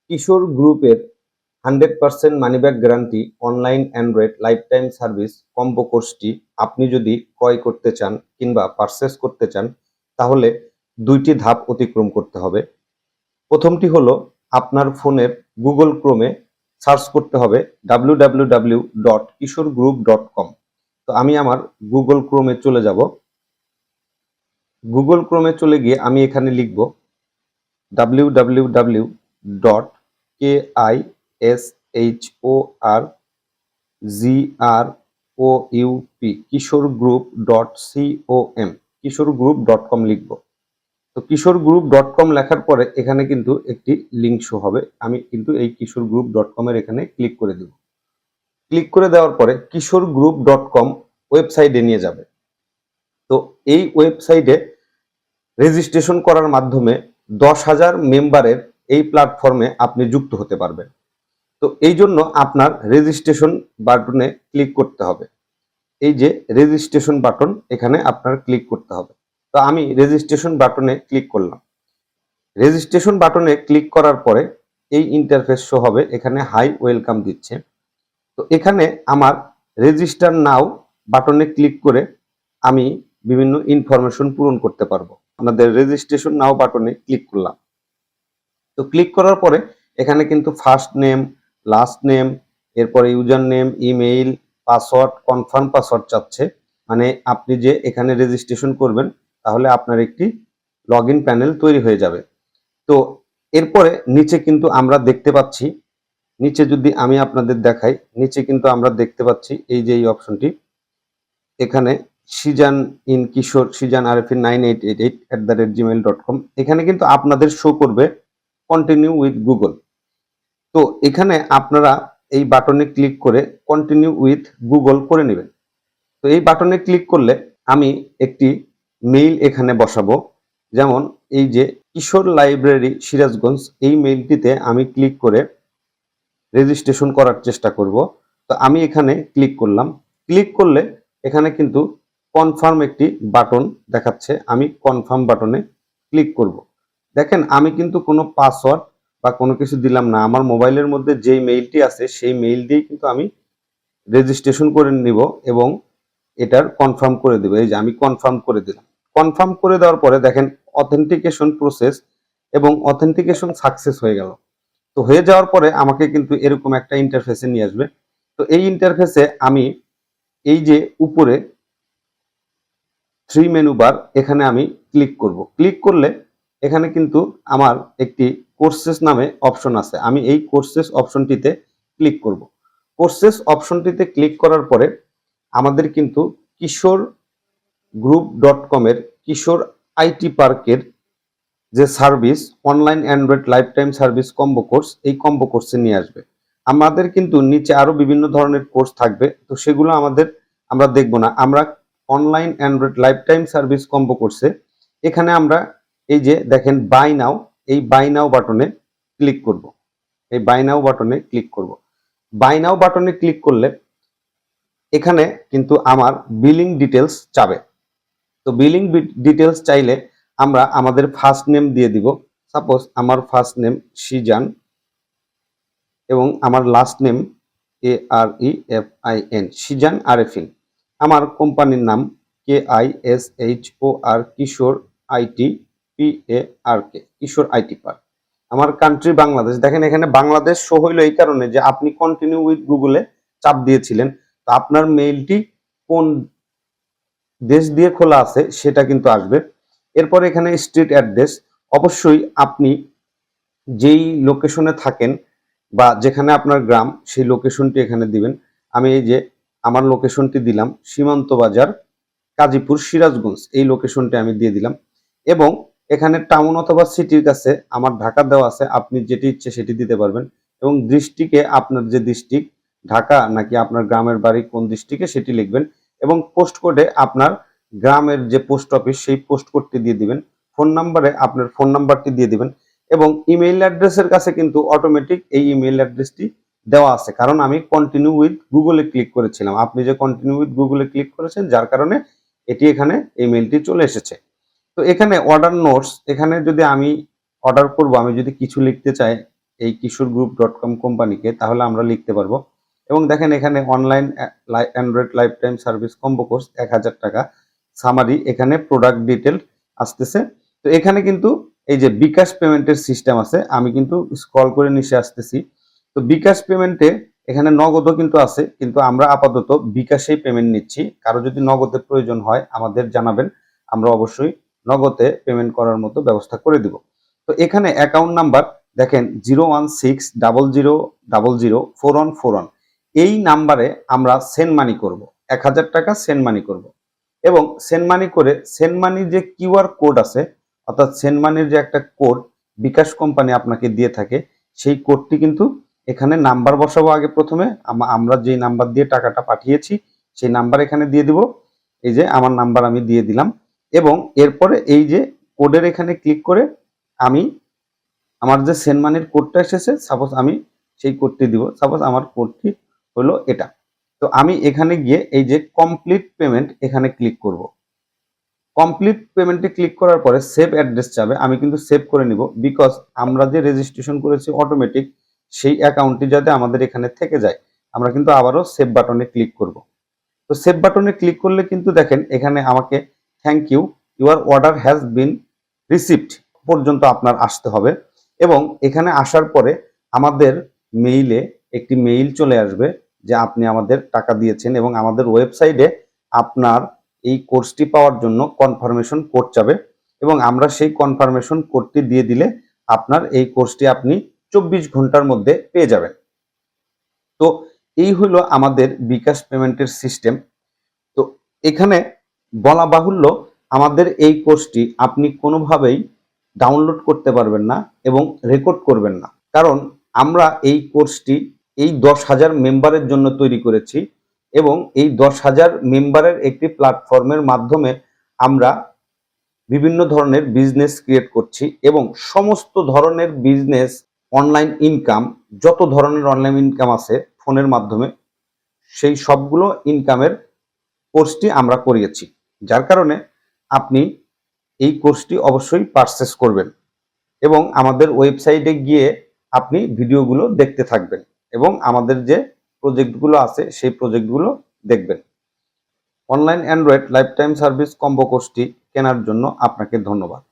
কিশোর গ্রুপের 100% money back guarantee online Android life time service combo কোর্সটি আপনি যদি ক্রয় করতে চান কিংবা পারচেস করতে চান, তাহলে 2টি ধাপ অতিক্রম করতে হবে। প্রথমটি হলো আপনার ফোনের গুগল ক্রোমে সার্চ করতে হবে www.kishoregroup.com। তো আমি আমার গুগল ক্রোমে চলে যাব। গুগল ক্রোমে চলে গিয়ে আমি এখানে লিখব www.kishoregroup kishoregroup.com kishoregroup.com লিখব। তো kishoregroup.com লেখার পরে এখানে কিন্তু একটি লিঙ্ক শো হবে। আমি কিন্তু এই kishoregroup.com এর এখানে ক্লিক করে দেব। ক্লিক করে দেওয়ার পরে kishoregroup.com ওয়েবসাইটে নিয়ে যাবে। তো এই ওয়েবসাইটে রেজিস্ট্রেশন করার মাধ্যমে 10,000 মেম্বারের এই প্ল্যাটফর্মে আপনি যুক্ত হতে পারবেন। তো এই জন্য আপনার রেজিস্ট্রেশন বাটনে ক্লিক করতে হবে। এই যে রেজিস্ট্রেশন বাটন, এখানে আপনার ক্লিক করতে হবে। তো আমি রেজিস্ট্রেশন বাটনে ক্লিক করলাম। রেজিস্ট্রেশন বাটনে ক্লিক করার পরে এই ইন্টারফেস শো হবে। এখানে হাই ওয়েলকাম দিচ্ছে। তো এখানে আমার রেজিস্টার নাও বাটনে ক্লিক করে আমি বিভিন্ন ইনফরমেশন পূরণ করতে পারবো। আপনাদের রেজিস্ট্রেশন নাও বাটনে ক্লিক করলাম। তো ক্লিক করার পরে এখানে কিন্তু ফার্স্ট নেম, লাস্ট নেম, এরপরে user name, email, password, confirm password চাচ্ছে। মানে আপনি যে এখানে রেজিস্ট্রেশন করবেন, তাহলে আপনার একটি লগ ইন প্যানেল তৈরি হয়ে যাবে। তো এরপরে নিচে কিন্তু আমরা দেখতে পাচ্ছি, নিচে যদি আমি আপনাদের দেখাই, নিচে কিন্তু আমরা দেখতে পাচ্ছি এই যে এই অপশনটি, এখানে সিজান ইন কিশোর সিজান আরএফিন 9888@gmail.com, এখানে কিন্তু আপনাদের শো করবে কন্টিনিউ উইথ গুগল। তো এখানে আপনারা এই বাটনে ক্লিক করে কন্টিনিউ উইথ গুগল করে নেবেন। তো এই বাটনে ক্লিক করলে আমি একটি মেইল এখানে বসাবো। যেমন এই যে কিশোর লাইব্রেরি সিরাজগঞ্জ, এই মেইলটিতে আমি ক্লিক করে রেজিস্ট্রেশন করার চেষ্টা করব। তো আমি এখানে ক্লিক করলাম। ক্লিক করলে এখানে কিন্তু কনফার্ম একটি বাটন দেখাচ্ছে। আমি কনফার্ম বাটনে ক্লিক করব। দেখেন আমি কিন্তু কোনো পাসওয়ার্ড বা কোনো কিছু দিলাম না। আমার মোবাইলের মধ্যে যেই মেইলটি আছে সেই মেইল দিয়েই কিন্তু আমি রেজিস্ট্রেশন করে নিব এবং এটার কনফার্ম করে দেব। এই যে আমি কনফার্ম করে দিলাম। কনফার্ম করে দেওয়ার পরে দেখেন অথেন্টিকেশন প্রসেস এবং অথেন্টিকেশন সাকসেস হয়ে গেল। তো হয়ে যাওয়ার পরে আমাকে কিন্তু এরকম একটা ইন্টারফেসে নিয়ে আসবে। তো এই ইন্টারফেসে আমি এই যে উপরে 3 মেনু বার, এখানে আমি ক্লিক করব। ক্লিক করলে এখানে কিন্তু আমার একটি কোর্সেস নামে অপশন আছে। আমি এই কোর্সেস অপশনটিতে ক্লিক করব। কোর্সেস অপশনটিতে ক্লিক করার পরে আমাদের কিন্তু কিশোর গ্রুপ.com এর কিশোর আইটি পার্কের যে service online Android life time service combo course, এই কম্বো কোর্সে নিয়ে আসবে। আমাদের কিন্তু নিচে আরো বিভিন্ন ধরনের কোর্স থাকবে, তো সেগুলো আমরা দেখব না। আমরা online Android life time service combo কোর্সে এখানে আমরা এই যে দেখেন বাই নাও, এই বাই নাও বাটনে ক্লিক করব। এই বাই নাও বাটনে ক্লিক করব। বাই নাও বাটনে ক্লিক করলে এখানে কিন্তু আমার বিলিং ডিটেলস চাবে। তো বিলিং ডিটেলস চাইলে আমরা আমাদের ফার্স্ট নেম দিয়ে দিব। সাপোজ আমার ফার্স্ট নেম সিজান এবং আমার last name AREFIN, Sijan Arefin. আমার কোম্পানির নাম KISHOR Kishore IT PARK, Kishore IT park. আমার কান্ট্রি বাংলাদেশ। দেখেন এখানে বাংলাদেশ শো হইলো এই কারণে যে আপনি কন্টিনিউ উইথ গুগলে চাপ দিয়েছিলেন। তো আপনার মেইলটি কোন দেশ দিয়ে খোলা আছে সেটা কিন্তু আসবে। এরপর এখানে স্ট্রিট অ্যাড্রেস, অবশ্যই আপনি যেই লোকেশনে থাকেন বা যেখানে আপনার গ্রাম সেই লোকেশনটি এখানে দিবেন। আমি এই যে আমার লোকেশনটি দিলাম সীমান্ত বাজার, কাজীপুর, সিরাজগঞ্জ, এই লোকেশনটি আমি দিয়ে দিলাম। এবং এখানে টাউন অথবা সিটির কাছে আমার ঢাকা দেওয়া আছে, আপনি যেটি ইচ্ছে সেটি দিতে পারবেন। এবং ডিস্ট্রিক্টে আপনার যে ডিস্ট্রিক্ট ঢাকা নাকি আপনার গ্রামের বাড়ি কোন ডিস্ট্রিক্টে সেটি লিখবেন। এবং পোস্ট কোডে আপনার গ্রামের যে পোস্ট অফিস সেই পোস্ট কোডটি দিয়ে দিবেন। ফোন নাম্বারে আপনার ফোন নাম্বারটি দিয়ে দিবেন। এবং ইমেইল অ্যাড্রেসের কাছে কিন্তু অটোমেটিক এই ইমেইল অ্যাড্রেসটি দেওয়া আছে, কারণ আমি কন্টিনিউ উইথ গুগলে ক্লিক করেছিলাম। আপনি যে কন্টিনিউ উইথ গুগলে ক্লিক করেছেন, যার কারণে এটি এখানে ইমেইলটি চলে এসেছে। তো এখানে অর্ডার নোটস, এখানে যদি আমি অর্ডার করব, আমি যদি কিছু লিখতে চাই, এই কিশোর গ্রুপ .com কোম্পানিকে, তাহলে আমরা লিখতে পারবো। এবং দেখেন এখানে online Android life time service combo course 1000 টাকা, সামারি, এখানে প্রোডাক্ট ডিটেল আসতেছে। তো এখানে কিন্তু এই যে বিকাশ পেমেন্টের সিস্টেম আছে, আমি কিন্তু স্ক্রল করে নিচে আসতেছি। তো বিকাশ পেমেন্টে এখানে নগদও কিন্তু আছে, কিন্তু আমরা আপাতত বিকাশেই পেমেন্ট নিচ্ছি। কারো যদি নগদের প্রয়োজন হয় আমাদের জানাবেন, আমরা অবশ্যই নগদে পেমেন্ট করার মতো ব্যবস্থা করে দিব। তো এখানে অ্যাকাউন্ট নাম্বার দেখেন 01600004141, এই নাম্বারে আমরা সেন্ড মানি করব, 1000 টাকা সেন্ড মানি করব। এবং সেন্ড মানি করে সেন্ড মানি যে কিউআর কোড আছে, অর্থাৎ সেন্ড মানির যে একটা কোড বিকাশ কোম্পানি আপনাকে দিয়ে থাকে, সেই কোডটি কিন্তু এখানে নাম্বার বসাবো আগে প্রথমে, আমরা যেই নাম্বার দিয়ে টাকাটা পাঠিয়েছি সেই নাম্বার এখানে দিয়ে দিব। এই যে আমার নাম্বার আমি দিয়ে দিলাম, এবং এরপরে এই যে কোডের এখানে ক্লিক করে আমি আমার যে সেন্ড মানির কোডটা এসেছে, সাপোজ আমি সেই কোডটি দিব। সাপোজ আমার কোডটি হলো এটা। তো আমি এখানে গিয়ে এই যে কমপ্লিট পেমেন্ট এখানে ক্লিক করব। কমপ্লিট পেমেন্টে ক্লিক করার পরে সেভ অ্যাড্রেস চাবে, আমি কিন্তু সেভ করে নিব, বিকজ আমরা যে রেজিস্ট্রেশন করেছি অটোমেটিক, সেই অ্যাকাউন্টটি যাতে আমাদের এখানে থেকে যায়, আমরা কিন্তু আবারও সেভ বাটনে ক্লিক করব। তো সেভ বাটনে ক্লিক করলে কিন্তু দেখেন এখানে আমাকে thank you, your order has been received পর্যন্ত আপনার আসতে হবে। এবং এখানে আসার পরে আমাদের মেইলে একটি মেইল চলে আসবে যে আপনি আমাদের টাকা দিয়েছেন, এবং আমাদের ওয়েবসাইটে আপনার এই কোর্সটি পাওয়ার জন্য কনফার্মেশন কোড চাবে, এবং আমরা সেই কনফার্মেশন কোডটি দিয়ে দিলে আপনার এই কোর্সটি আপনি 24 ঘন্টার মধ্যে পেয়ে যাবেন। তো এই হলো আমাদের বিকাশ পেমেন্টের সিস্টেম। তো এখানে বলা বাহুল্য, আমাদের এই কোর্সটি আপনি কোনোভাবেই ডাউনলোড করতে পারবেন না এবং রেকর্ড করবেন না, কারণ আমরা এই কোর্সটি এই 10,000 মেম্বারের জন্য তৈরি করেছি, এবং এই 10,000 মেম্বারের একটি প্ল্যাটফর্মের মাধ্যমে আমরা বিভিন্ন ধরনের বিজনেস ক্রিয়েট করছি, এবং সমস্ত ধরনের বিজনেস, অনলাইন ইনকাম, যত ধরনের অনলাইন ইনকাম আছে ফোনের মাধ্যমে, সেই সবগুলো ইনকামের কোর্সটি আমরা করিয়েছি। যার কারণে আপনি এই কোর্সটি অবশ্যই পারচেস করবেন, এবং আমাদের ওয়েবসাইটে গিয়ে আপনি ভিডিওগুলো দেখতে থাকবেন, এবং আমাদের যে প্রজেক্টগুলো আছে সেই প্রজেক্টগুলো দেখবেন। Online Android life time service combo কোর্সটি কেনার জন্য আপনাকে ধন্যবাদ।